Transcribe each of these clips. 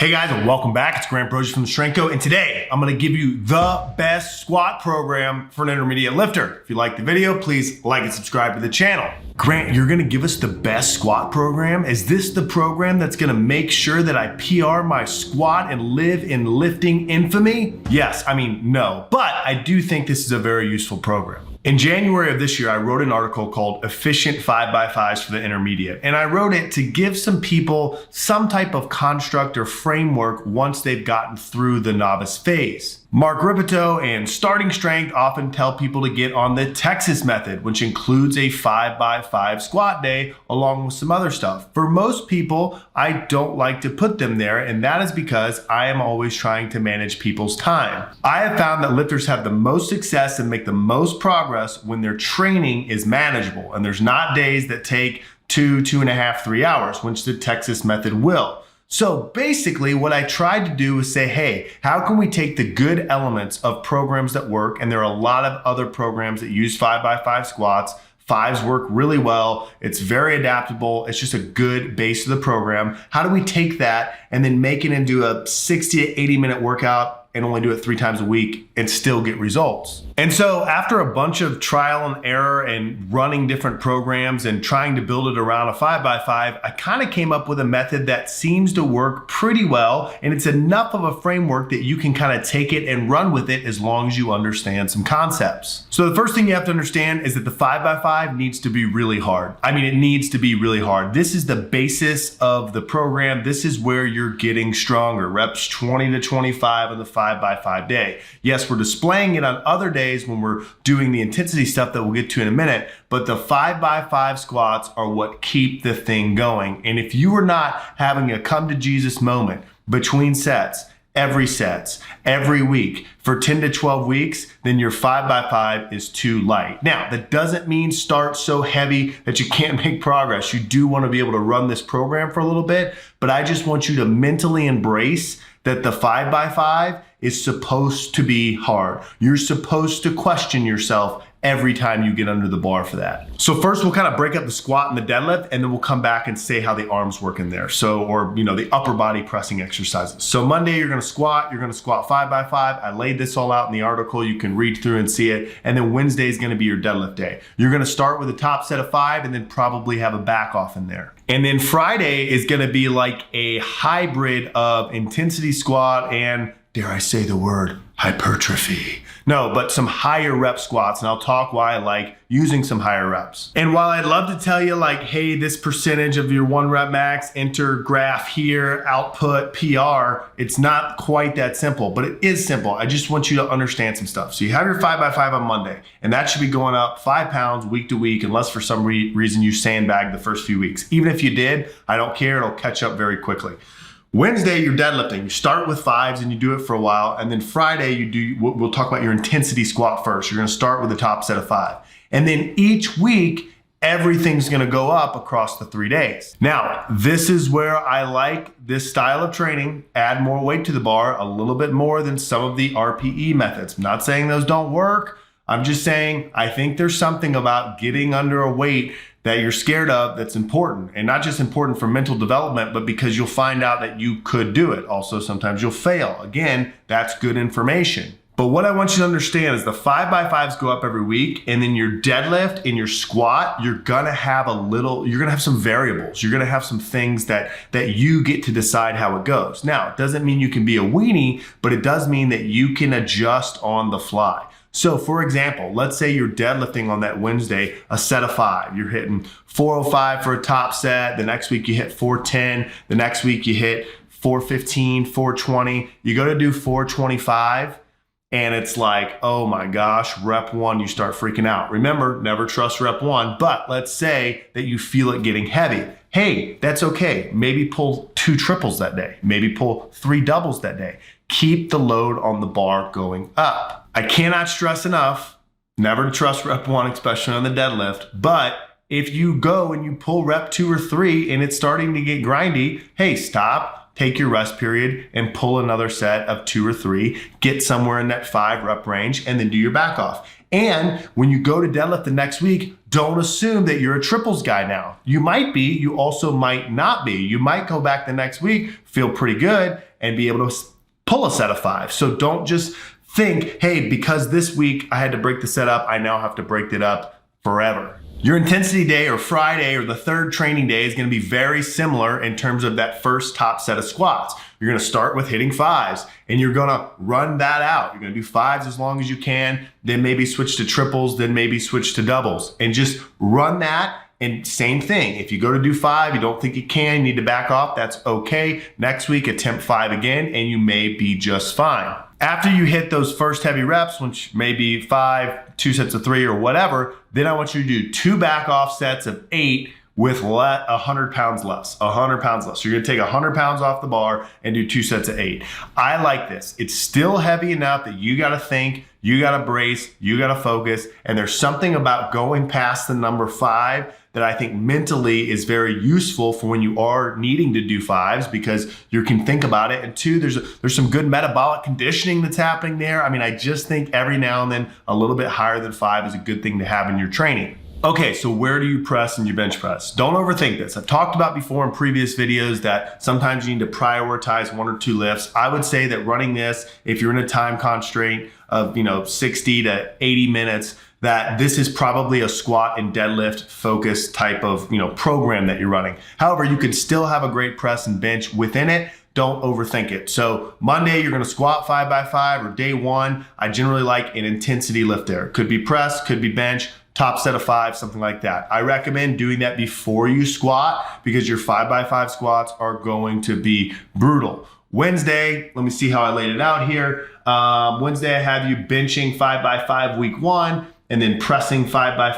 Hey guys, and welcome back. It's Grant Broggi from the Strength Coach, and today I'm going to give you the best squat program for an intermediate lifter. If you like the video, please like and subscribe to the channel. Grant, you're going to give us the best squat program? Is this the program that's going to make sure that I PR my squat and live in lifting infamy? Yes, no, but I do think this is a very useful program. In January of this year, I wrote an article called Efficient 5x5s for the Intermediate, and I wrote it to give some people some type of construct or framework once they've gotten through the novice phase. Mark Ripito and Starting Strength often tell people to get on the Texas method, which includes a 5x5 squat day along with some other stuff. For most people, I don't like to put them there, and that is because I am always trying to manage people's time. I have found that lifters have the most success and make the most progress when their training is manageable, and there's not days that take 2.5, 3 hours, which the Texas method will. So basically what I tried to do was say, hey, how can we take the good elements of programs that work? And there are a lot of other programs that use 5x5 squats. Fives work really well. It's very adaptable. It's just a good base of the program. How do we take that and then make it into a 60 to 80 minute workout and only do it 3 times a week and still get results? And so after a bunch of trial and error and running different programs and trying to build it around a 5x5, I kind of came up with a method that seems to work pretty well. And it's enough of a framework that you can kind of take it and run with it as long as you understand some concepts. So the first thing you have to understand is that the 5x5 needs to be really hard. It needs to be really hard. This is the basis of the program. This is where you're getting stronger. Reps 20 to 25 on the 5x5 day. Yes, we're displaying it on other days when we're doing the intensity stuff that we'll get to in a minute, but the 5x5 squats are what keep the thing going. And if you are not having a come to Jesus moment between sets, every week for 10 to 12 weeks, then your 5x5 is too light. Now, that doesn't mean start so heavy that you can't make progress. You do want to be able to run this program for a little bit, but I just want you to mentally embrace that the 5x5 is supposed to be hard. You're supposed to question yourself every time you get under the bar for that. So first we'll kind of break up the squat and the deadlift, and then we'll come back and say how the arms work in there. So, the upper body pressing exercises. So Monday you're gonna squat 5x5. I laid this all out in the article. You can read through and see it. And then Wednesday is gonna be your deadlift day. You're gonna start with a top set of 5 and then probably have a back off in there. And then Friday is gonna be like a hybrid of intensity squat and, dare I say the word, hypertrophy. No, but some higher rep squats, and I'll talk why I like using some higher reps. And while I'd love to tell you hey, this percentage of your 1 rep max, enter graph here, output PR, it's not quite that simple, but it is simple. I just want you to understand some stuff. So you have your 5x5 on Monday, and that should be going up 5 pounds week to week, unless for some reason you sandbag the first few weeks. Even if you did, I don't care, it'll catch up very quickly. Wednesday, you're deadlifting. You start with 5s and you do it for a while. And then Friday, we'll talk about your intensity squat first. You're gonna start with the top set of 5. And then each week, everything's gonna go up across the 3 days. Now, this is where I like this style of training. Add more weight to the bar, a little bit more than some of the RPE methods. I'm not saying those don't work. I'm just saying, I think there's something about getting under a weight that you're scared of that's important, and not just important for mental development, but because you'll find out that you could do it. Also, sometimes you'll fail. Again, that's good information. But what I want you to understand is the 5x5s go up every week, and then your deadlift and your squat, you're gonna have some variables. You're gonna have some things that you get to decide how it goes. Now, it doesn't mean you can be a weenie, but it does mean that you can adjust on the fly. So for example, let's say you're deadlifting on that Wednesday, a set of 5. You're hitting 405 for a top set. The next week you hit 410. The next week you hit 415, 420. You go to do 425 and it's like, oh my gosh, rep 1, you start freaking out. Remember, never trust rep 1, but let's say that you feel it getting heavy. Hey, that's okay. Maybe pull 2 triples that day. Maybe pull 3 doubles that day. Keep the load on the bar going up. I cannot stress enough, never to trust rep 1, especially on the deadlift. But if you go and you pull rep 2 or 3 and it's starting to get grindy, hey, stop, take your rest period and pull another set of 2 or 3, get somewhere in that 5 rep range, and then do your back off. And when you go to deadlift the next week, don't assume that you're a triples guy now. You might be, you also might not be. You might go back the next week, feel pretty good, and be able to pull a set of 5. So don't just think, hey, because this week I had to break the set up, I now have to break it up forever. Your intensity day or Friday or the third training day is going to be very similar in terms of that first top set of squats. You're going to start with hitting 5s and you're going to run that out. You're going to do 5s as long as you can, then maybe switch to triples, then maybe switch to doubles, and just run that. And same thing, if you go to do 5, you don't think you can, you need to back off, that's okay. Next week, attempt 5 again, and you may be just fine. After you hit those first heavy reps, which may be 5, 2 sets of 3 or whatever, then I want you to do 2 back off sets of 8 with 100 pounds less, 100 pounds less. So you're gonna take 100 pounds off the bar and do 2 sets of 8. I like this. It's still heavy enough that you gotta think, you gotta brace, you gotta focus, and there's something about going past the number 5 that I think mentally is very useful for when you are needing to do 5s, because you can think about it. And 2, there's some good metabolic conditioning that's happening there. I mean, I just think every now and then a little bit higher than 5 is a good thing to have in your training. Okay, so where do you press and you bench press? Don't overthink this. I've talked about before in previous videos that sometimes you need to prioritize 1 or 2 lifts. I would say that running this, if you're in a time constraint of 60 to 80 minutes, that this is probably a squat and deadlift focused type of program that you're running. However, you can still have a great press and bench within it. Don't overthink it. So Monday, you're gonna squat 5 by 5, or day 1, I generally like an intensity lift there. Could be press, could be bench, top set of 5, something like that. I recommend doing that before you squat because your 5 by 5 squats are going to be brutal. Wednesday, let me see how I laid it out here. Wednesday, I have you benching 5 by 5 week 1, and then pressing 5 by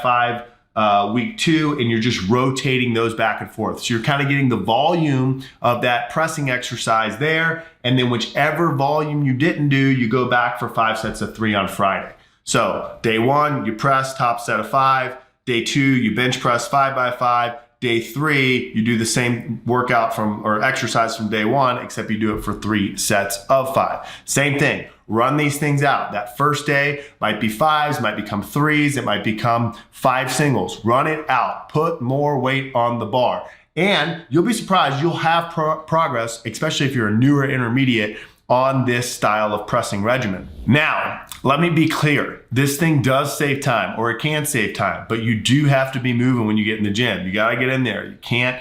5 week 2, and you're just rotating those back and forth. So you're kind of getting the volume of that pressing exercise there, and then whichever volume you didn't do, you go back for 5 sets of 3 on Friday. So day 1, you press top set of 5. Day 2, you bench press 5 by 5. Day 3, you do the same workout or exercise from day 1, except you do it for 3 sets of 5. Same thing. Run these things out. That first day might be 5s, might become 3s, it might become 5 singles. Run it out. Put more weight on the bar. And you'll be surprised, you'll have progress, especially if you're a newer intermediate, on this style of pressing regimen. Now, let me be clear. This thing does save time, or it can save time, but you do have to be moving when you get in the gym. You gotta get in there. You can't,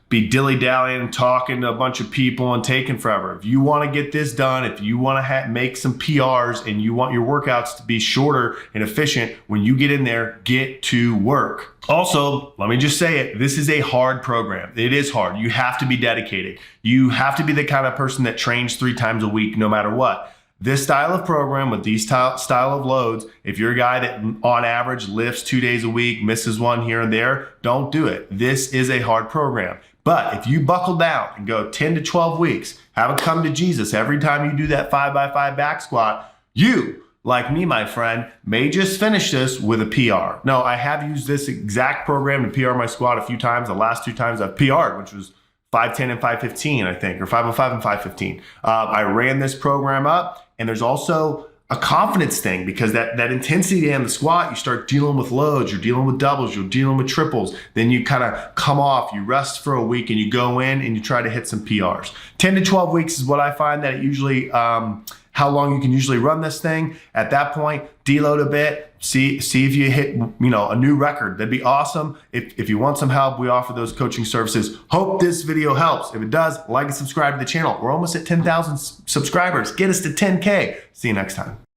be dilly-dallying and talking to a bunch of people and taking forever. If you wanna get this done, if you wanna make some PRs and you want your workouts to be shorter and efficient, when you get in there, get to work. Also, let me just say it, this is a hard program. It is hard. You have to be dedicated. You have to be the kind of person that trains 3 times a week, no matter what. This style of program with these style of loads, if you're a guy that on average lifts 2 days a week, misses 1 here and there, don't do it. This is a hard program. But if you buckle down and go 10 to 12 weeks, have a come to Jesus every time you do that 5 by 5 back squat, you, like me, my friend, may just finish this with a PR. No, I have used this exact program to PR my squat a few times. The last 2 times I've PR'd, which was 510 and 515, I think, or 505 and 515. I ran this program up, and there's also a confidence thing, because that intensity in the squat, you start dealing with loads, you're dealing with doubles, you're dealing with triples, then you kind of come off, you rest for a week, and you go in and you try to hit some PRs. 10 to 12 weeks is what I find that it usually, how long you can usually run this thing. At that point, deload a bit, see if you hit a new record. That'd be awesome. If you want some help, we offer those coaching services. Hope this video helps. If it does, like and subscribe to the channel. We're almost at 10,000 subscribers. Get us to 10K. See you next time.